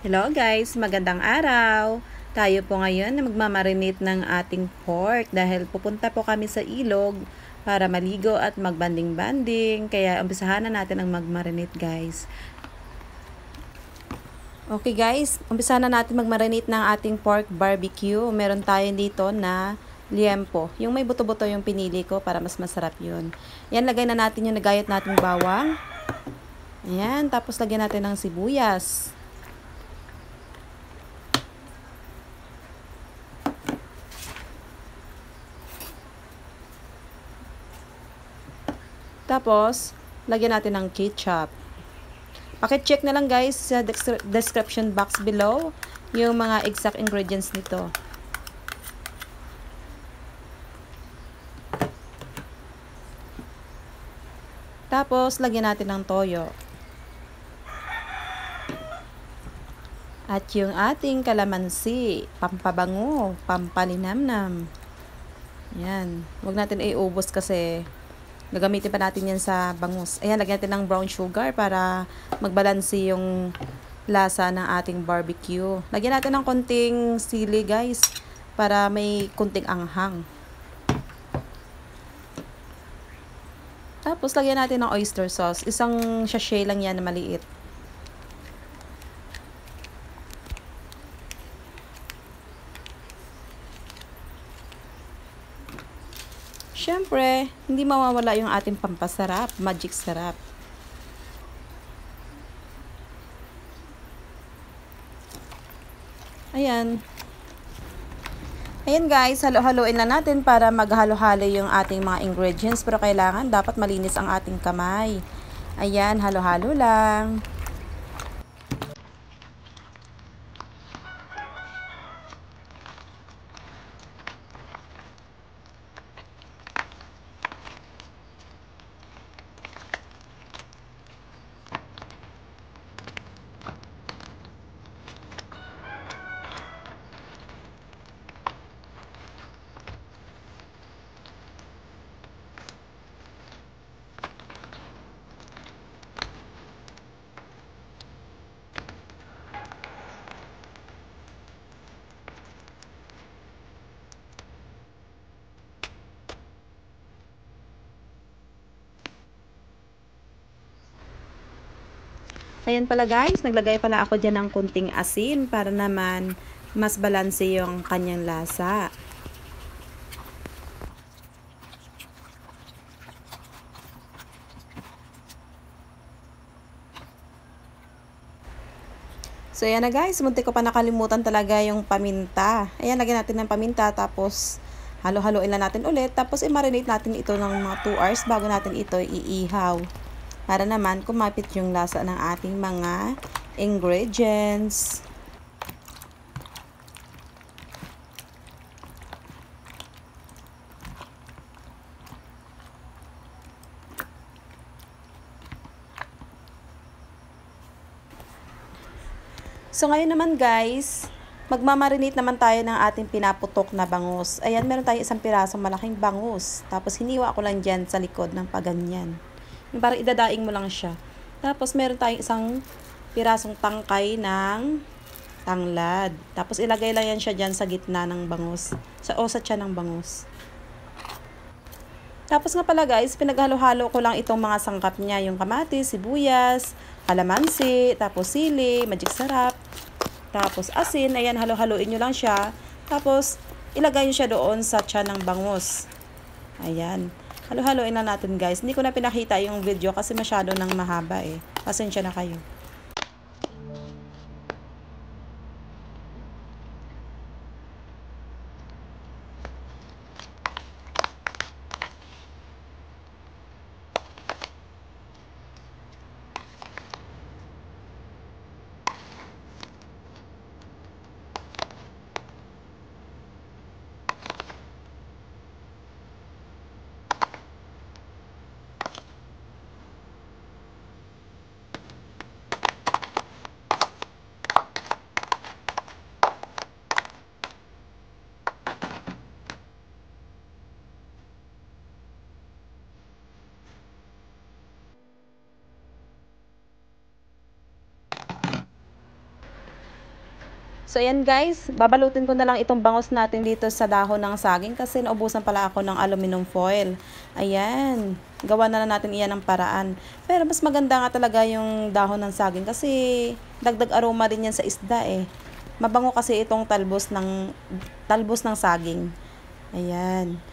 Hello guys, magandang araw! Tayo po ngayon na magmamarinate ng ating pork dahil pupunta po kami sa ilog para maligo at magbanding-banding. Kaya umpisahan na natin ang magmarinate guys. Okay guys, umpisahan na natin magmarinate ng ating pork barbecue. Meron tayo dito na liempo. Yung may buto-buto yung pinili ko para mas masarap yun. Yan, lagay na natin yung nagayat nating bawang. Ayan, tapos lagyan natin ng sibuyas. Tapos, lagyan natin ng ketchup. Paki-check na lang guys sa description box below yung mga exact ingredients nito. Tapos, lagyan natin ng toyo. At yung ating kalamansi, pampabango, pampalinamnam. Yan. Huwag natin iubos kasi gagamitin pa natin yan sa bangus. Ayan, lagyan natin ng brown sugar para magbalanse yung lasa ng ating barbecue. Lagyan natin ng konting sili guys para may konting anghang. Tapos lagyan natin ng oyster sauce. Isang sachet lang yan na maliit. Siyempre, hindi mawawala yung ating pampasarap, magic sarap. Ayan. Ayan guys, halo-haloin lang natin para maghalo-halo yung ating mga ingredients. Pero kailangan dapat malinis ang ating kamay. Ayan, halo-halo lang. Ayan pala guys, naglagay pala ako dyan ng kunting asin para naman mas balanse yung kanyang lasa. So ayan na guys, muntik ko pa nakalimutan talaga yung paminta. Ayan, lagyan natin ng paminta tapos halo-haloin lang natin ulit. Tapos i-marinate natin ito ng mga 2 hours bago natin ito iihaw. Para naman kumapit yung lasa ng ating mga ingredients. So ngayon naman guys, magmamarinate naman tayo ng ating pinaputok na bangus. Ayan, meron tayong isang pirasong malaking bangus. Tapos hiniwa ko lang dyan sa likod ng paganyan. Yung parang idadaing mo lang siya. Tapos meron tayong isang pirasong tangkay ng tanglad. Tapos ilagay lang yan siya dyan sa gitna ng bangus. O sa tiyan ng bangus. Tapos nga pala guys, pinaghalo-halo ko lang itong mga sangkap niya. Yung kamatis, sibuyas, kalamansi, tapos sili, magic sarap, tapos asin. Ayan, halo-haloin nyo lang siya. Tapos, ilagay nyo siya doon sa tiyan ng bangus. Ayan. Halo-haloin na natin guys. Hindi ko na pinakita yung video kasi masyado nang mahaba eh. Pasensya na kayo. So, ayan guys, babalutin ko na lang itong bangos natin dito sa dahon ng saging kasi naubusan pala ako ng aluminum foil. Ayan, gawa na lang natin iyan ng paraan. Pero mas maganda nga talaga yung dahon ng saging kasi dagdag aroma din yan sa isda eh. Mabango kasi itong talbos ng saging. Ayan.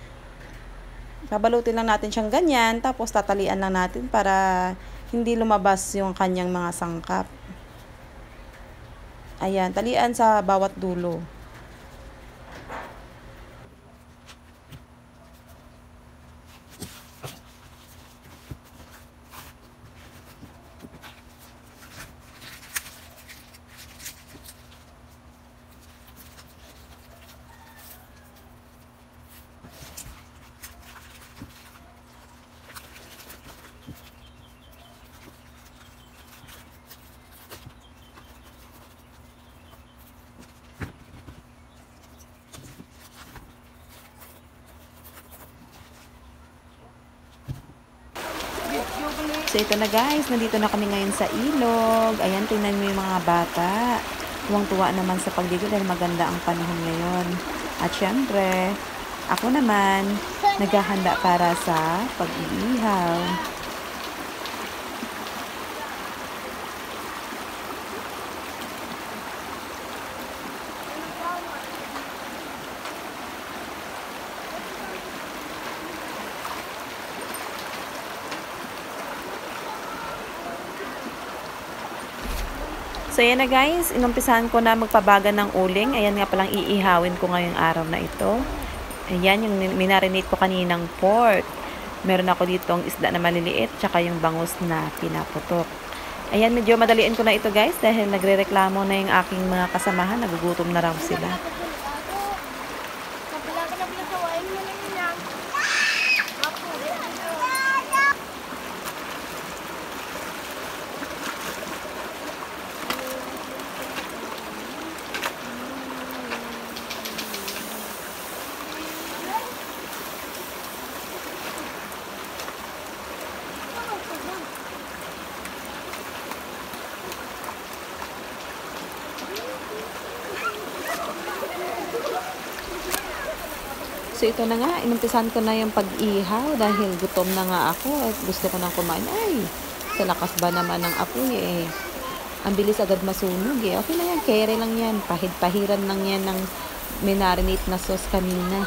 Babalutin lang natin siyang ganyan, tapos tatalian lang natin para hindi lumabas yung kanyang mga sangkap. Ayan, talian sa bawat dulo. So, ito na guys. Nandito na kami ngayon sa ilog. Ayan, tingnan mo yung mga bata. Tuwang-tuwa naman sa pagligo dahil maganda ang panahon ngayon. At syempre, ako naman, naghahanda para sa pag-iihaw. So, ayan na guys, inumpisahan ko na magpabaga ng uling. Ayan nga palang iihawin ko ngayong araw na ito. Ayan, yung minarinate ko kaninang pork. Meron ako dito ang isda na maliliit, tsaka yung bangus na pinaputok. Ayan, medyo madaliin ko na ito guys, dahil nagre-reklamo na yung aking mga kasamahan. Nagugutom na raw sila. So, ito na nga, inumpisan ko na yung pag-ihaw dahil gutom na nga ako at gusto ko nang kumain. Ay, sa lakas ba naman ng apoy eh. Ang bilis agad masunog eh. Okay na yan, kere lang yan. Pahid-pahiran lang yan ng minarinate na sauce kanina.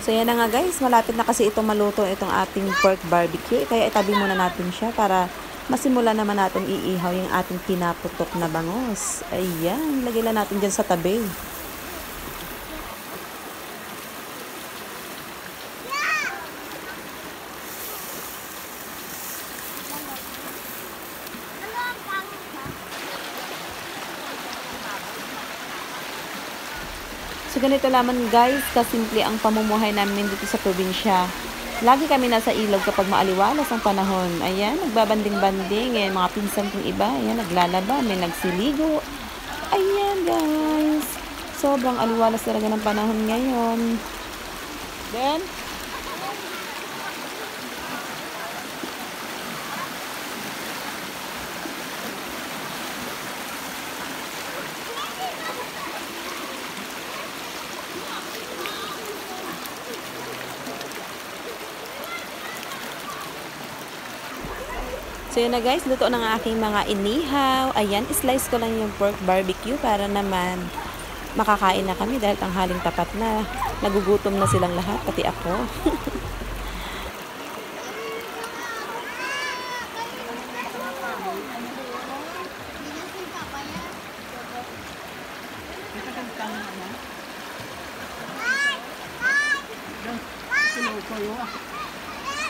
So, yan na nga guys. Malapit na kasi itong maluto itong ating pork barbecue. Kaya itabi muna natin siya para masimula naman natin iihaw yung ating pinaputok na bangus. Ayan. Lagay lang natin dyan sa tabi. So, ganito lamang guys, kasimple ang pamumuhay namin dito sa probinsya. Lagi kami nasa ilog kapag maaliwalas ang panahon. Ayan, nagbabanding-banding. Ayan, mga pinsan kong iba. Ayan, naglalaba, may nagsiligo. Ayan guys, sobrang aliwalas talaga ng panahon ngayon. Then, So yun na guys, luto ng aking mga inihaw. Ayan, slice ko lang yung pork barbecue para naman makakain na kami dahil tanghaling tapat na. Nagugutom na silang lahat, pati ako.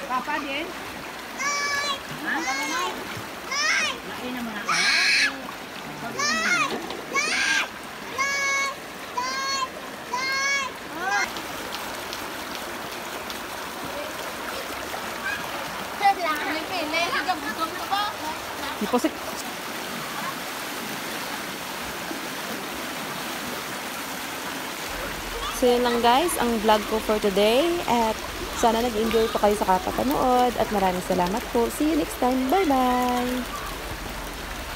Papa din? Ha? Lain naman ako. Diposik. So yun lang guys, ang vlog ko for today. At sana nag-enjoy po kayo sa kapapanood. At maraming salamat po. See you next time. Bye-bye!